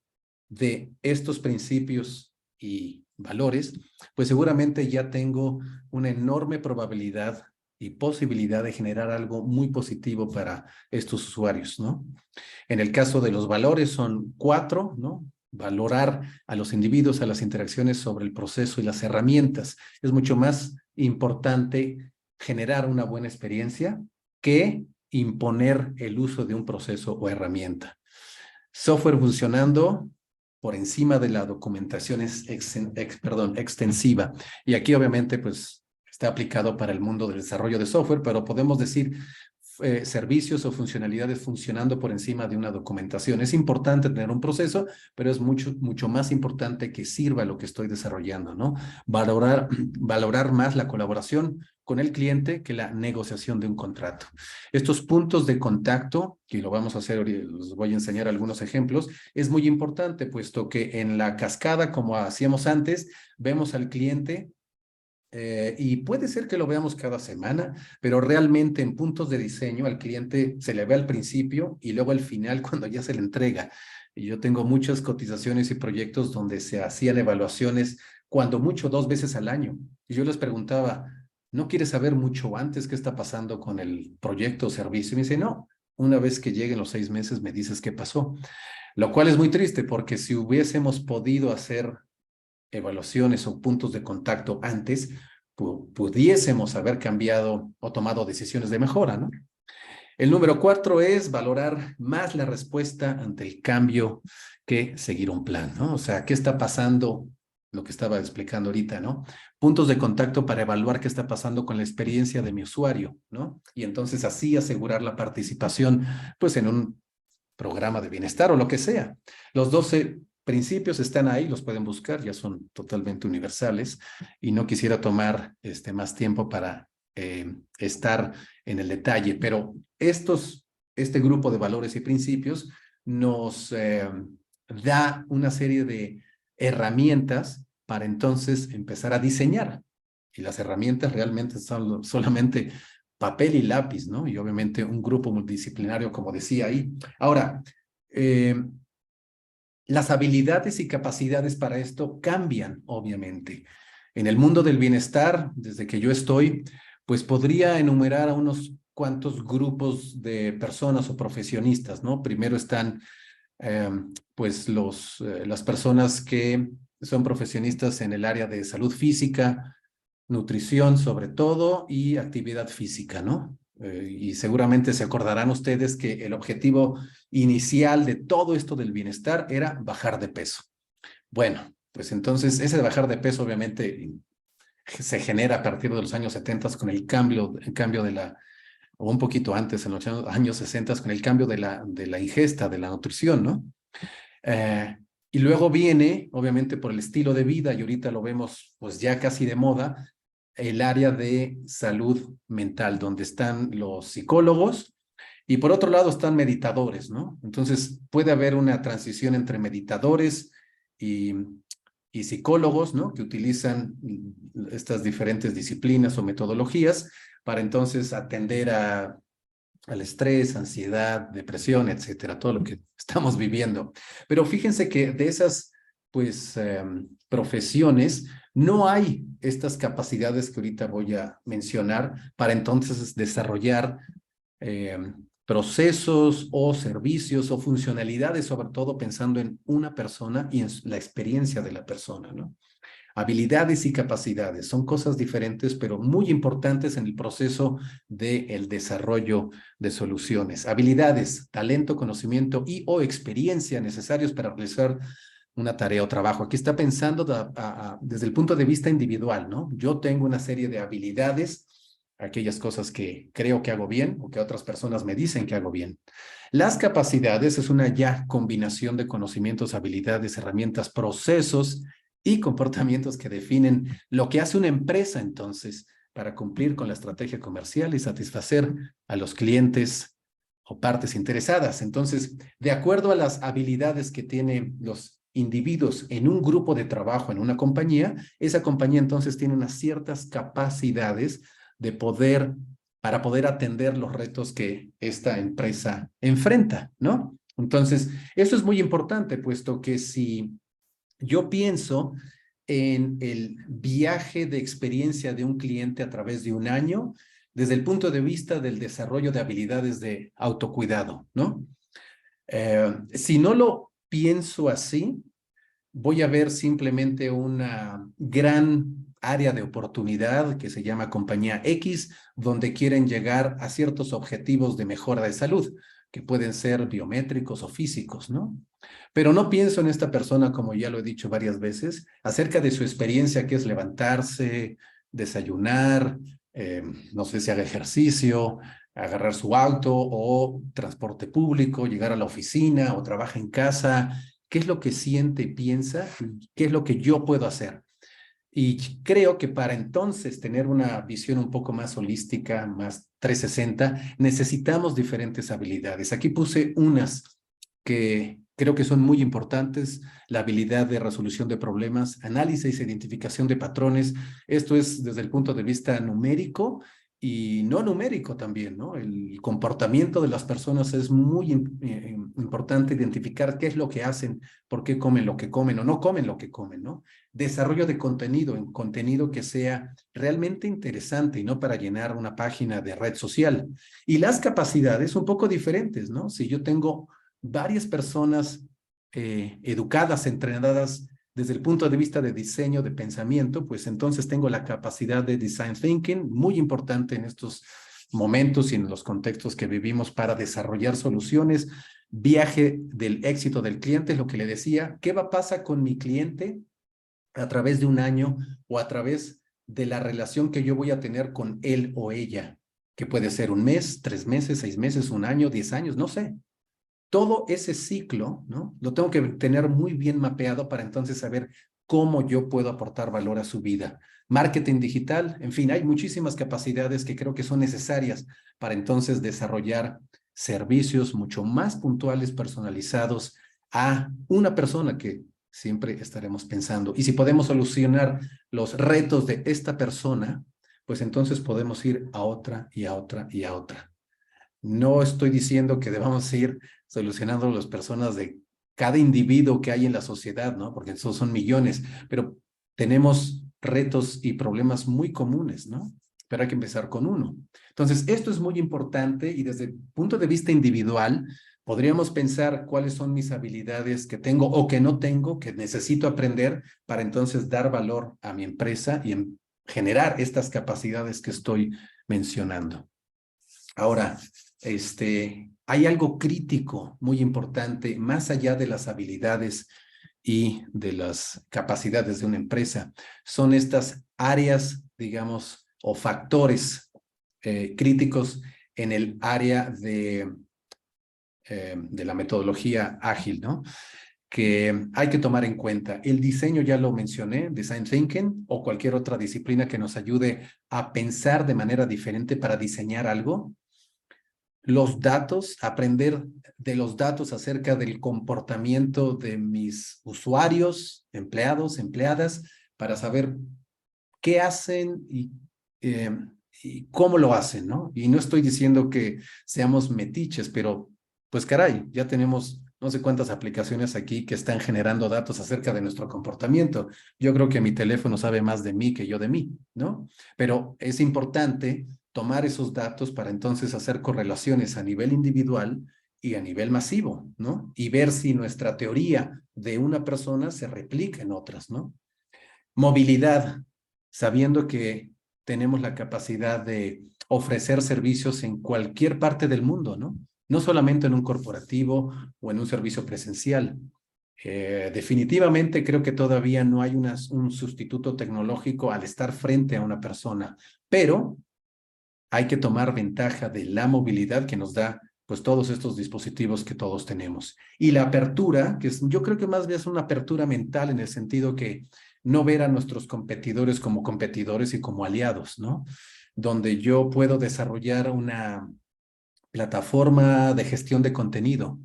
A: de estos principios y valores, pues seguramente ya tengo una enorme probabilidad y posibilidad de generar algo muy positivo para estos usuarios, ¿no? En el caso de los valores son 4, ¿no? Valorar a los individuos, a las interacciones sobre el proceso y las herramientas. Es mucho más importante generar una buena experiencia que imponer el uso de un proceso o herramienta. Software funcionando por encima de la documentación extensiva. Y aquí obviamente pues está aplicado para el mundo del desarrollo de software, pero podemos decir servicios o funcionalidades funcionando por encima de una documentación. Es importante tener un proceso, pero es mucho más importante que sirva lo que estoy desarrollando, ¿no? Valorar más la colaboración con el cliente que la negociación de un contrato. Estos puntos de contacto, que lo vamos a hacer, les voy a enseñar algunos ejemplos, es muy importante, puesto que en la cascada, como hacíamos antes, vemos al cliente y puede ser que lo veamos cada semana, pero realmente en puntos de diseño al cliente se le ve al principio y luego al final cuando ya se le entrega. Y yo tengo muchas cotizaciones y proyectos donde se hacían evaluaciones cuando mucho 2 veces al año. Y yo les preguntaba, ¿no quieres saber mucho antes qué está pasando con el proyecto o servicio? Y me dice, no, una vez que lleguen los 6 meses me dices qué pasó. Lo cual es muy triste porque si hubiésemos podido hacer evaluaciones o puntos de contacto antes, pudiésemos haber cambiado o tomado decisiones de mejora, ¿no? El número 4 es valorar más la respuesta ante el cambio que seguir un plan, ¿no? O sea, ¿qué está pasando? Lo que estaba explicando ahorita, ¿no? Puntos de contacto para evaluar qué está pasando con la experiencia de mi usuario, ¿no? Y entonces así asegurar la participación, pues en un programa de bienestar o lo que sea. Los 12 principios están ahí, los pueden buscar, ya son totalmente universales y no quisiera tomar más tiempo para estar en el detalle, pero este grupo de valores y principios nos da una serie de herramientas para entonces empezar a diseñar. Y las herramientas realmente son solamente papel y lápiz, ¿no? Y obviamente un grupo multidisciplinario, como decía ahí. Ahora, las habilidades y capacidades para esto cambian, obviamente. En el mundo del bienestar, desde que yo estoy, pues podría enumerar a unos cuantos grupos de personas o profesionistas, ¿no? Primero están, pues, las personas que son profesionistas en el área de salud física, nutrición sobre todo y actividad física, ¿no? Y seguramente se acordarán ustedes que el objetivo inicial de todo esto del bienestar era bajar de peso. Bueno, pues entonces ese de bajar de peso obviamente se genera a partir de los años 70 con el cambio de la, o un poquito antes, en los años 60 con el cambio de la ingesta, de la nutrición, ¿no? Y luego viene, obviamente por el estilo de vida, y ahorita lo vemos pues ya casi de moda, el área de salud mental, donde están los psicólogos y por otro lado están meditadores, ¿no? Entonces puede haber una transición entre meditadores y psicólogos, ¿no? Que utilizan estas diferentes disciplinas o metodologías para entonces atender al estrés, ansiedad, depresión, etcétera, todo lo que estamos viviendo. Pero fíjense que de esas, pues, profesiones, no hay estas capacidades que ahorita voy a mencionar para entonces desarrollar procesos o servicios o funcionalidades, sobre todo pensando en una persona y en la experiencia de la persona, ¿no? Habilidades y capacidades son cosas diferentes, pero muy importantes en el proceso del desarrollo de soluciones. Habilidades, talento, conocimiento y o experiencia necesarios para realizar una tarea o trabajo. Aquí está pensando desde el punto de vista individual, ¿no? Yo tengo una serie de habilidades, aquellas cosas que creo que hago bien o que otras personas me dicen que hago bien. Las capacidades es una ya combinación de conocimientos, habilidades, herramientas, procesos y comportamientos que definen lo que hace una empresa entonces para cumplir con la estrategia comercial y satisfacer a los clientes o partes interesadas. Entonces, de acuerdo a las habilidades que tienen los individuos en un grupo de trabajo, en una compañía, esa compañía entonces tiene unas ciertas capacidades para poder atender los retos que esta empresa enfrenta, ¿no? Entonces, eso es muy importante, puesto que si yo pienso en el viaje de experiencia de un cliente a través de un año, desde el punto de vista del desarrollo de habilidades de autocuidado, ¿no? Si no lo pienso así, voy a ver simplemente una gran área de oportunidad que se llama compañía X, donde quieren llegar a ciertos objetivos de mejora de salud, que pueden ser biométricos o físicos, ¿no? Pero no pienso en esta persona, como ya lo he dicho varias veces, acerca de su experiencia, que es levantarse, desayunar, no sé si haga ejercicio, agarrar su auto o transporte público, llegar a la oficina o trabaja en casa. ¿Qué es lo que siente y piensa? ¿Qué es lo que yo puedo hacer? Y creo que para entonces tener una visión un poco más holística, más 360, necesitamos diferentes habilidades. Aquí puse unas que creo que son muy importantes: la habilidad de resolución de problemas, análisis e identificación de patrones. Esto es desde el punto de vista numérico y no numérico también, ¿no? El comportamiento de las personas es muy importante identificar qué es lo que hacen, por qué comen lo que comen o no comen lo que comen, ¿no? Desarrollo de contenido, en contenido que sea realmente interesante y no para llenar una página de red social. Y las capacidades un poco diferentes, ¿no? Si yo tengo varias personas educadas, entrenadas desde el punto de vista de diseño, de pensamiento, pues entonces tengo la capacidad de design thinking, muy importante en estos momentos y en los contextos que vivimos para desarrollar soluciones. Viaje del éxito del cliente, es lo que le decía. ¿Qué va a pasar con mi cliente a través de un año o a través de la relación que yo voy a tener con él o ella? Que puede ser un mes, 3 meses, 6 meses, un año, 10 años, no sé. Todo ese ciclo, ¿no? Lo tengo que tener muy bien mapeado para entonces saber cómo yo puedo aportar valor a su vida. Marketing digital, en fin, hay muchísimas capacidades que creo que son necesarias para entonces desarrollar servicios mucho más puntuales, personalizados a una persona que siempre estaremos pensando. Y si podemos solucionar los retos de esta persona, pues entonces podemos ir a otra y a otra y a otra. No estoy diciendo que debamos ir solucionando las personas de cada individuo que hay en la sociedad, ¿no? Porque esos son millones, pero tenemos retos y problemas muy comunes, ¿no? Pero hay que empezar con uno. Entonces, esto es muy importante y desde el punto de vista individual, podríamos pensar cuáles son mis habilidades que tengo o que no tengo, que necesito aprender para entonces dar valor a mi empresa y generar estas capacidades que estoy mencionando. Ahora, hay algo crítico muy importante, más allá de las habilidades y de las capacidades de una empresa, son estas áreas, digamos, o factores críticos en el área de la metodología ágil, ¿no? Que hay que tomar en cuenta. El diseño ya lo mencioné, design thinking o cualquier otra disciplina que nos ayude a pensar de manera diferente para diseñar algo. Los datos, aprender de los datos acerca del comportamiento de mis usuarios, empleados, empleadas, para saber qué hacen y cómo lo hacen, ¿no? Y no estoy diciendo que seamos metiches, pero pues caray, ya tenemos no sé cuántas aplicaciones aquí que están generando datos acerca de nuestro comportamiento. Yo creo que mi teléfono sabe más de mí que yo de mí, ¿no? Pero es importante tomar esos datos para entonces hacer correlaciones a nivel individual y a nivel masivo, ¿no? Y ver si nuestra teoría de una persona se replica en otras, ¿no? Movilidad, sabiendo que tenemos la capacidad de ofrecer servicios en cualquier parte del mundo, ¿no? No solamente en un corporativo o en un servicio presencial. Definitivamente creo que todavía no hay un sustituto tecnológico al estar frente a una persona, pero hay que tomar ventaja de la movilidad que nos da pues todos estos dispositivos que todos tenemos. Y la apertura, yo creo que más bien es una apertura mental en el sentido que no ver a nuestros competidores como competidores y como aliados, ¿no? Donde yo puedo desarrollar una plataforma de gestión de contenido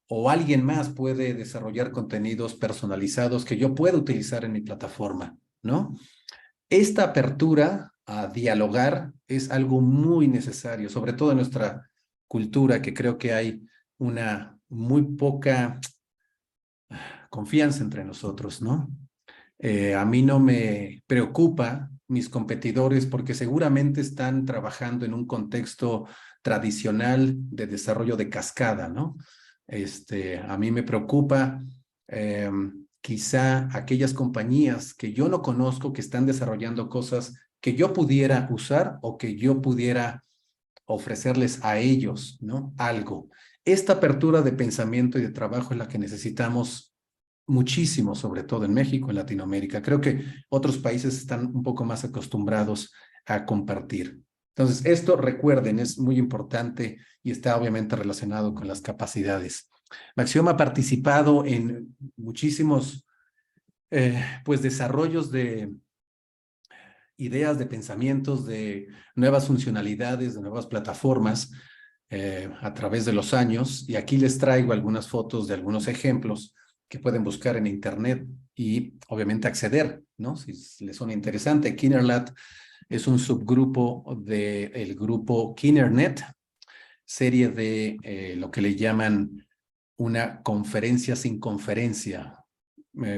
A: o alguien más puede desarrollar contenidos personalizados que yo pueda utilizar en mi plataforma, ¿no? Esta apertura a dialogar es algo muy necesario, sobre todo en nuestra cultura, que creo que hay una muy poca confianza entre nosotros, ¿no? A mí no me preocupa mis competidores porque seguramente están trabajando en un contexto tradicional de desarrollo de cascada, ¿no? A mí me preocupa quizá aquellas compañías que yo no conozco que están desarrollando cosas que yo pudiera usar o que yo pudiera ofrecerles a ellos, ¿no? Algo. Esta apertura de pensamiento y de trabajo es la que necesitamos muchísimo, sobre todo en México, en Latinoamérica. Creo que otros países están un poco más acostumbrados a compartir. Entonces, esto, recuerden, es muy importante y está obviamente relacionado con las capacidades. Maxioma ha participado en muchísimos pues desarrollos de ideas, de pensamientos, de nuevas funcionalidades, de nuevas plataformas a través de los años. Y aquí les traigo algunas fotos de algunos ejemplos que pueden buscar en internet y obviamente acceder, ¿no? Si les suena interesante. KinnerLat es un subgrupo del grupo KinnerNet, serie de lo que le llaman una conferencia sin conferencia.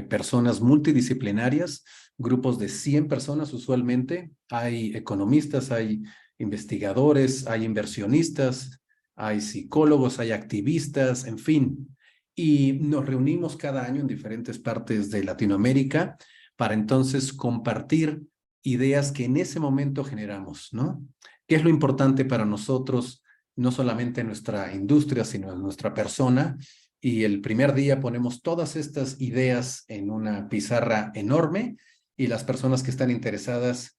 A: Personas multidisciplinarias, grupos de 100 personas usualmente. Hay economistas, hay investigadores, hay inversionistas, hay psicólogos, hay activistas, en fin. y nos reunimos cada año en diferentes partes de Latinoamérica para entonces compartir ideas que en ese momento generamos, ¿no? ¿Qué es lo importante para nosotros, no solamente en nuestra industria, sino en nuestra persona? Y el primer día ponemos todas estas ideas en una pizarra enorme y las personas que están interesadas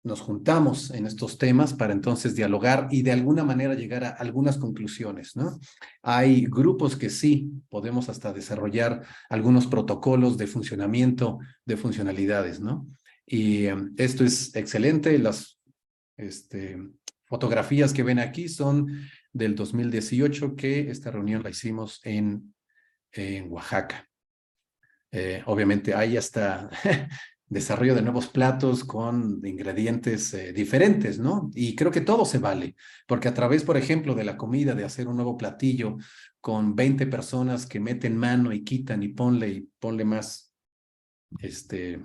A: nos juntamos en estos temas para entonces dialogar y de alguna manera llegar a algunas conclusiones, ¿no? Hay grupos que sí podemos hasta desarrollar algunos protocolos de funcionamiento, de funcionalidades, ¿no? Y esto es excelente. Las fotografías que ven aquí son del 2018, que esta reunión la hicimos en Oaxaca. Obviamente hay hasta desarrollo de nuevos platos con ingredientes diferentes, ¿no? Y creo que todo se vale, porque a través, por ejemplo, de la comida, de hacer un nuevo platillo con 20 personas que meten mano y quitan y ponle más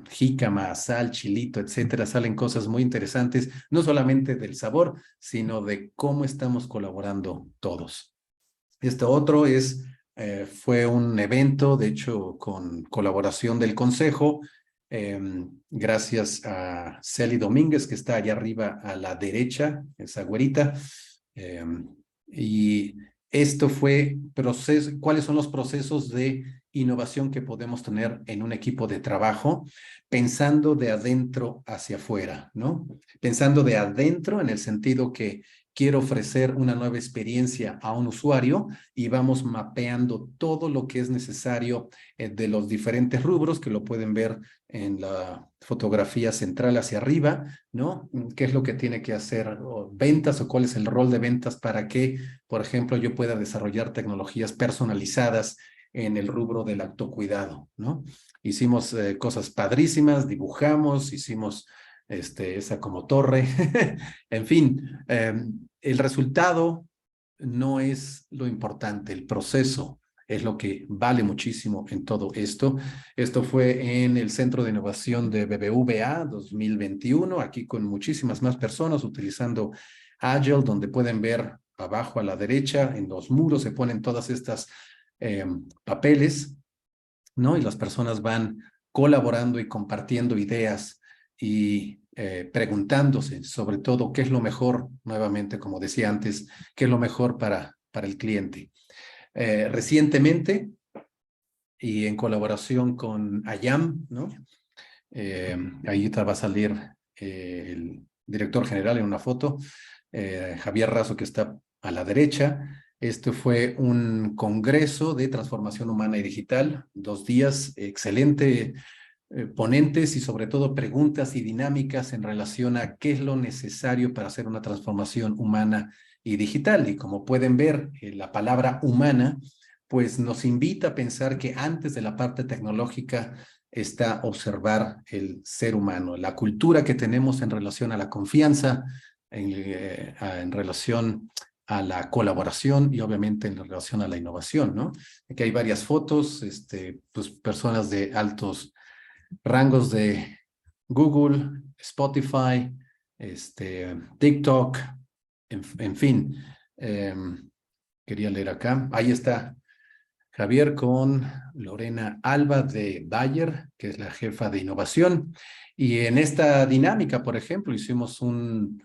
A: jícama, sal, chilito, etcétera, salen cosas muy interesantes, no solamente del sabor, sino de cómo estamos colaborando todos. Otro fue un evento, de hecho, con colaboración del Consejo, gracias a Celi Domínguez, que está allá arriba a la derecha, esa güerita. Y esto fue ¿cuáles son los procesos de innovación que podemos tener en un equipo de trabajo? Pensando de adentro hacia afuera, ¿no? Pensando de adentro en el sentido que quiero ofrecer una nueva experiencia a un usuario y vamos mapeando todo lo que es necesario de los diferentes rubros, que lo pueden ver en la fotografía central hacia arriba, ¿no? ¿Qué es lo que tiene que hacer ventas o cuál es el rol de ventas para que, por ejemplo, yo pueda desarrollar tecnologías personalizadas en el rubro del autocuidado, ¿no? Hicimos cosas padrísimas, dibujamos, hicimos esa como torre, en fin, el resultado no es lo importante, el proceso es lo que vale muchísimo en todo esto. Esto fue en el Centro de Innovación de BBVA 2021, aquí con muchísimas más personas utilizando Agile, donde pueden ver abajo a la derecha, en los muros se ponen todas estas papeles, ¿no? Y las personas van colaborando y compartiendo ideas y preguntándose sobre todo qué es lo mejor, nuevamente, como decía antes, qué es lo mejor para el cliente. Recientemente, y en colaboración con IAM, ¿no? Ahí va a salir el director general en una foto, Javier Razo, que está a la derecha. Este fue un congreso de transformación humana y digital, 2 días, excelente, ponentes y sobre todo preguntas y dinámicas en relación a qué es lo necesario para hacer una transformación humana y digital. Y como pueden ver, la palabra humana pues nos invita a pensar que antes de la parte tecnológica está observar el ser humano, la cultura que tenemos en relación a la confianza, en relación a la colaboración y obviamente en relación a la innovación, ¿no? Aquí hay varias fotos, pues personas de altos rangos de Google, Spotify, TikTok, en fin. Quería leer acá. Ahí está Javier con Lorena Alba de Bayer, que es la jefa de innovación. Y en esta dinámica, por ejemplo, hicimos un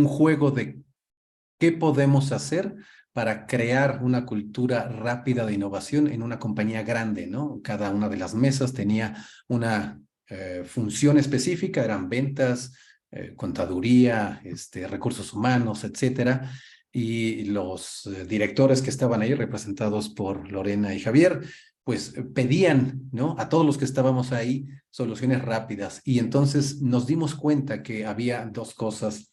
A: juego de qué podemos hacer para crear una cultura rápida de innovación en una compañía grande, ¿no? Cada una de las mesas tenía una función específica, eran ventas, contaduría, recursos humanos, etcétera. Y los directores que estaban ahí, representados por Lorena y Javier, pues pedían, ¿no? A todos los que estábamos ahí soluciones rápidas. Y entonces nos dimos cuenta que había 2 cosas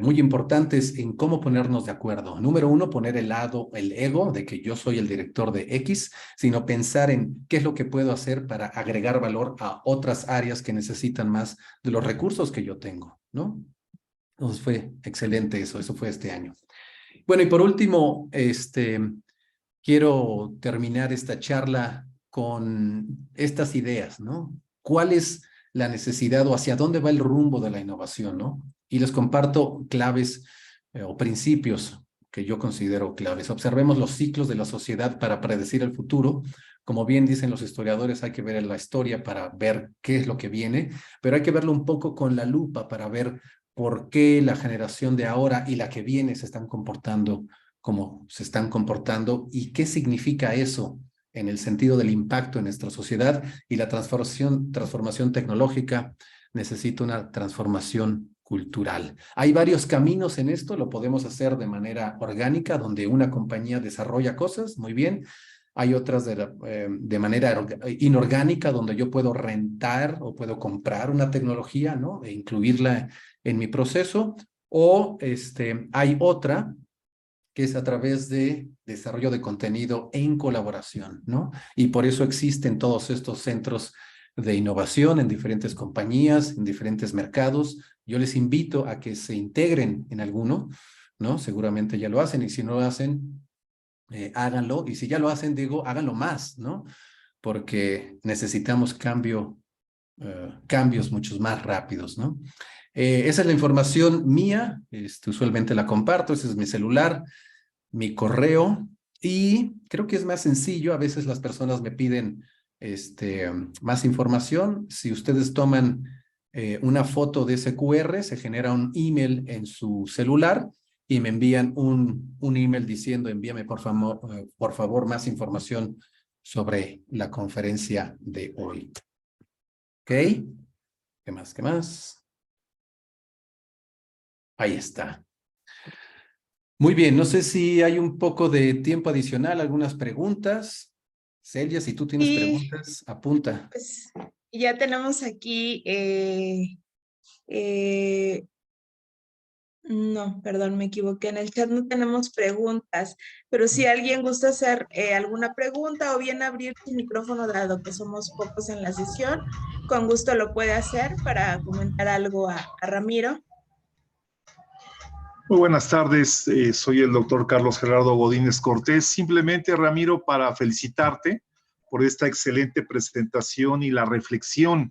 A: muy importantes en cómo ponernos de acuerdo. Número 1, poner el ego de que yo soy el director de X, sino pensar en qué es lo que puedo hacer para agregar valor a otras áreas que necesitan más de los recursos que yo tengo, ¿no? Entonces fue excelente eso fue este año. Bueno, y por último, quiero terminar esta charla con estas ideas, ¿no? ¿Cuál es la necesidad o hacia dónde va el rumbo de la innovación, ¿no? Y les comparto claves o principios que yo considero claves. Observemos los ciclos de la sociedad para predecir el futuro. Como bien dicen los historiadores, hay que ver la historia para ver qué es lo que viene, pero hay que verlo un poco con la lupa para ver por qué la generación de ahora y la que viene se están comportando como se están comportando y qué significa eso en el sentido del impacto en nuestra sociedad. Y la transformación tecnológica necesita una transformación cultural. Hay varios caminos en esto, lo podemos hacer de manera orgánica, donde una compañía desarrolla cosas, muy bien. Hay otras de manera inorgánica, donde yo puedo rentar o puedo comprar una tecnología, ¿no? E incluirla en mi proceso. O hay otra que es a través de desarrollo de contenido en colaboración, ¿no? Y por eso existen todos estos centros de innovación en diferentes compañías, en diferentes mercados. Yo les invito a que se integren en alguno, ¿no? Seguramente ya lo hacen, y si no lo hacen, háganlo. Y si ya lo hacen, digo, háganlo más, ¿no? Porque necesitamos cambios muchos más rápidos, ¿no? Esa es la información mía, usualmente la comparto, ese es mi celular, mi correo, y creo que es más sencillo. A veces las personas me piden más información. Si ustedes toman una foto de ese QR, se genera un email en su celular y me envían un email diciendo: envíame por favor más información sobre la conferencia de hoy. ¿Ok? ¿Qué más? ¿Qué más? Ahí está. Muy bien, no sé si hay un poco de tiempo adicional, algunas preguntas. Celia, si tú tienes
B: Y
A: preguntas, apunta.
B: pues ya tenemos aquí, no, perdón, me equivoqué. En el chat no tenemos preguntas, pero si alguien gusta hacer alguna pregunta o bien abrir su micrófono, dado que somos pocos en la sesión, con gusto lo puede hacer para comentar algo a Ramiro.
D: Muy buenas tardes, soy el doctor Carlos Gerardo Godínez Cortés. Simplemente, Ramiro, para felicitarte por esta excelente presentación y la reflexión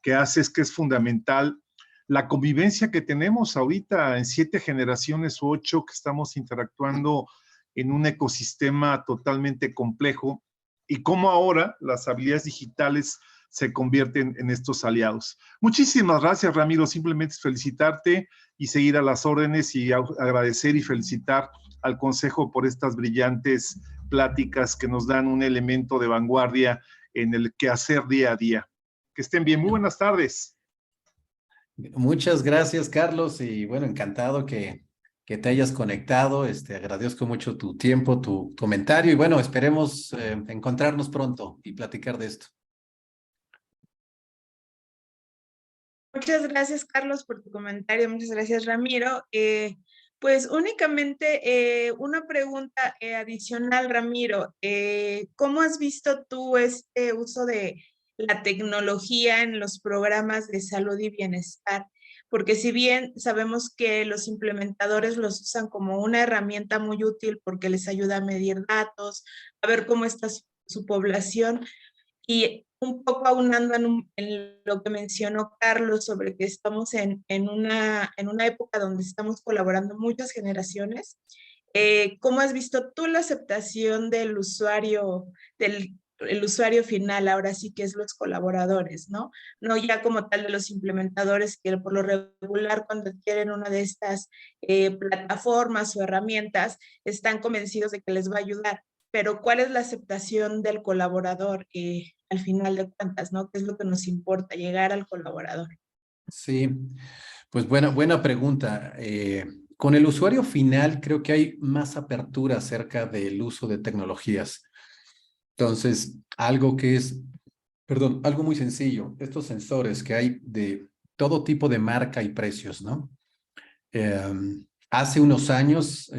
D: que haces, que es fundamental. La convivencia que tenemos ahorita en 7 generaciones u 8 que estamos interactuando en un ecosistema totalmente complejo, y cómo ahora las habilidades digitales se convierten en estos aliados. Muchísimas gracias, Ramiro. Simplemente felicitarte y seguir a las órdenes, y agradecer y felicitar al Consejo por estas brillantes pláticas que nos dan un elemento de vanguardia en el quehacer día a día. Que estén bien. Muy buenas tardes.
A: Muchas gracias, Carlos, y bueno, encantado que te hayas conectado. Agradezco mucho tu tiempo, tu comentario, y bueno, esperemos encontrarnos pronto y platicar de esto.
B: Muchas gracias, Carlos, por tu comentario. Muchas gracias, Ramiro. Pues únicamente una pregunta adicional, Ramiro. ¿Cómo has visto tú este uso de la tecnología en los programas de salud y bienestar? Porque si bien sabemos que los implementadores los usan como una herramienta muy útil porque les ayuda a medir datos, a ver cómo está su población, y un poco aunando en lo que mencionó Carlos sobre que estamos en una época donde estamos colaborando muchas generaciones, ¿cómo has visto tú la aceptación del usuario, el usuario final, ahora sí que es los colaboradores, ¿no? No ya como tal de los implementadores, que por lo regular cuando adquieren una de estas plataformas o herramientas están convencidos de que les va a ayudar, pero ¿cuál es la aceptación del colaborador al final de cuentas, ¿no? ¿Qué es lo que nos importa? Llegar al colaborador.
A: Sí, pues buena pregunta. Con el usuario final creo que hay más apertura acerca del uso de tecnologías. Entonces, algo muy sencillo, estos sensores que hay de todo tipo de marca y precios, ¿no? Hace unos años,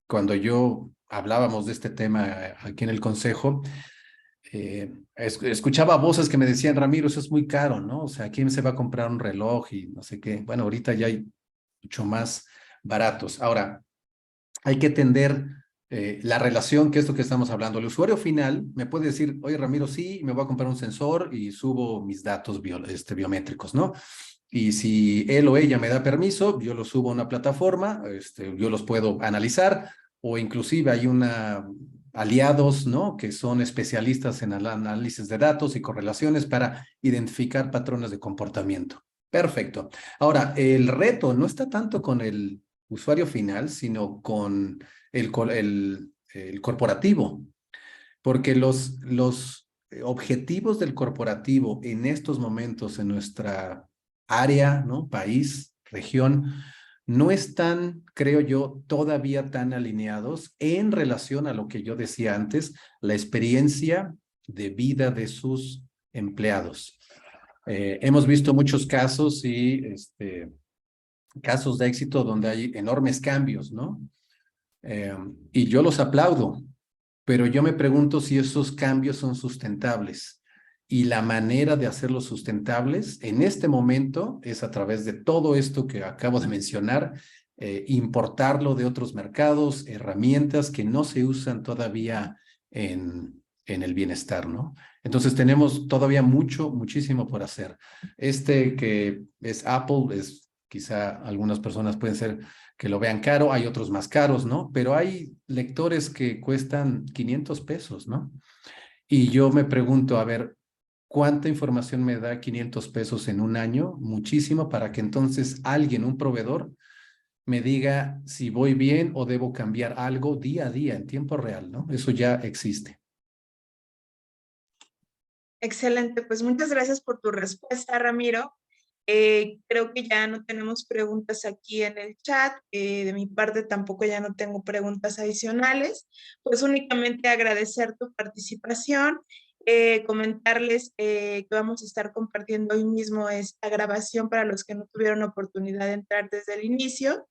A: cuando hablábamos de este tema aquí en el Consejo, escuchaba voces que me decían: Ramiro, eso es muy caro, ¿no? O sea, ¿quién se va a comprar un reloj y no sé qué? Bueno, ahorita ya hay mucho más baratos. Ahora, hay que entender la relación, que esto que estamos hablando. El usuario final me puede decir: oye, Ramiro, sí, me voy a comprar un sensor y subo mis datos biométricos, ¿no? Y si él o ella me da permiso, yo los subo a una plataforma, yo los puedo analizar, o inclusive hay aliados, ¿no? Que son especialistas en el análisis de datos y correlaciones para identificar patrones de comportamiento. Perfecto. Ahora, el reto no está tanto con el usuario final, sino con el corporativo, porque los objetivos del corporativo en estos momentos en nuestra área, ¿no? País, región, no están, creo yo, todavía tan alineados en relación a lo que yo decía antes, la experiencia de vida de sus empleados. Hemos visto muchos casos y casos de éxito donde hay enormes cambios, ¿no? Y yo los aplaudo, pero yo me pregunto si esos cambios son sustentables. Y la manera de hacerlos sustentables en este momento es a través de todo esto que acabo de mencionar, importarlo de otros mercados, herramientas que no se usan todavía en el bienestar, ¿no? Entonces tenemos todavía muchísimo por hacer. Que es Apple, quizá algunas personas pueden ser que lo vean caro, hay otros más caros, ¿no? Pero hay lectores que cuestan 500 pesos, ¿no? Y yo me pregunto, a ver, ¿cuánta información me da 500 pesos en un año? Muchísimo, para que entonces alguien, un proveedor, me diga si voy bien o debo cambiar algo día a día, en tiempo real, ¿no? Eso ya existe.
B: Excelente, pues muchas gracias por tu respuesta, Ramiro. Creo que ya no tenemos preguntas aquí en el chat. De mi parte tampoco ya no tengo preguntas adicionales. Pues únicamente agradecer tu participación, comentarles que vamos a estar compartiendo hoy mismo esta grabación para los que no tuvieron oportunidad de entrar desde el inicio.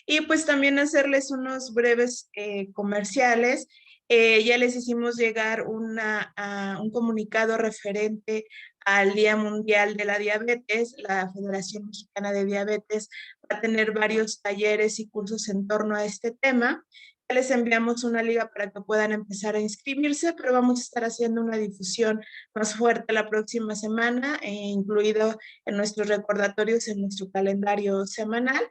B: Y pues también hacerles unos breves comerciales. Ya les hicimos llegar un comunicado referente al Día Mundial de la Diabetes. La Federación Mexicana de Diabetes va a tener varios talleres y cursos en torno a este tema. Ya les enviamos una liga para que puedan empezar a inscribirse, pero vamos a estar haciendo una difusión más fuerte la próxima semana, incluido en nuestros recordatorios, en nuestro calendario semanal,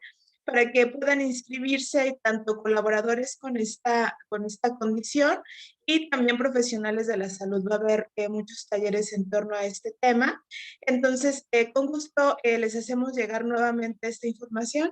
B: para que puedan inscribirse tanto colaboradores con esta condición y también profesionales de la salud. Va a haber muchos talleres en torno a este tema. Entonces, con gusto les hacemos llegar nuevamente esta información,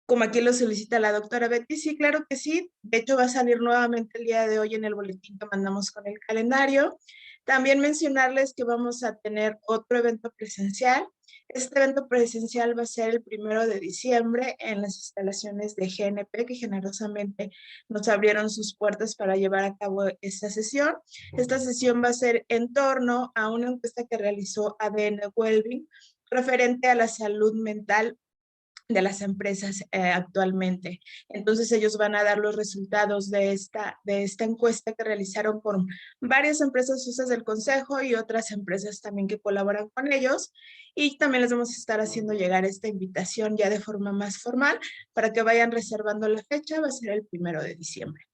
B: como aquí lo solicita la doctora Betty. Sí, claro que sí. De hecho, va a salir nuevamente el día de hoy en el boletín que mandamos con el calendario. También mencionarles que vamos a tener otro evento presencial. Este evento presencial va a ser el 1 de diciembre en las instalaciones de GNP, que generosamente nos abrieron sus puertas para llevar a cabo esta sesión. Esta sesión va a ser en torno a una encuesta que realizó ADN Wellbeing referente a la salud mental de las empresas actualmente. Entonces ellos van a dar los resultados de esta encuesta que realizaron por varias empresas socias del consejo y otras empresas también que colaboran con ellos, y también les vamos a estar haciendo llegar esta invitación ya de forma más formal para que vayan reservando la fecha. Va a ser el 1 de diciembre.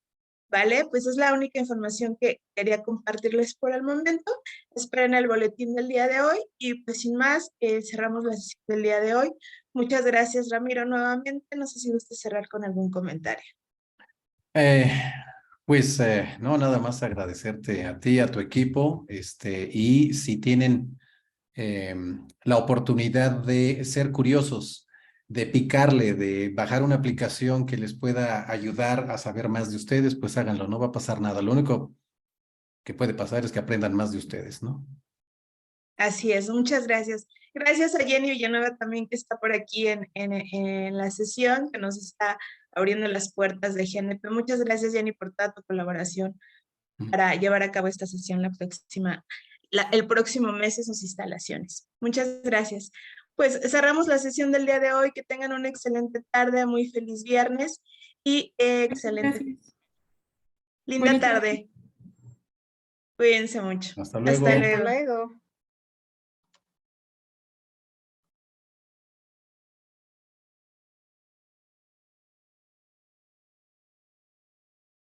B: ¿Vale? Pues es la única información que quería compartirles por el momento. Esperen el boletín del día de hoy y pues sin más, cerramos la sesión del día de hoy. Muchas gracias, Ramiro, nuevamente. No sé si gusta cerrar con algún comentario.
A: No, nada más agradecerte a ti, a tu equipo, y si tienen la oportunidad de ser curiosos, de picarle, de bajar una aplicación que les pueda ayudar a saber más de ustedes, pues háganlo, no va a pasar nada. Lo único que puede pasar es que aprendan más de ustedes, ¿no?
B: Así es, muchas gracias. Gracias a Jenny Villanueva también, que está por aquí en la sesión, que nos está abriendo las puertas de GNP. Muchas gracias, Jenny, por toda tu colaboración para llevar a cabo esta sesión el próximo mes en sus instalaciones. Muchas gracias. Pues cerramos la sesión del día de hoy. Que tengan una excelente tarde, muy feliz viernes y excelente.
E: Gracias.
B: Linda tarde. Cuídense mucho.
A: Hasta luego.
B: Hasta
C: Hasta
B: luego.
C: luego.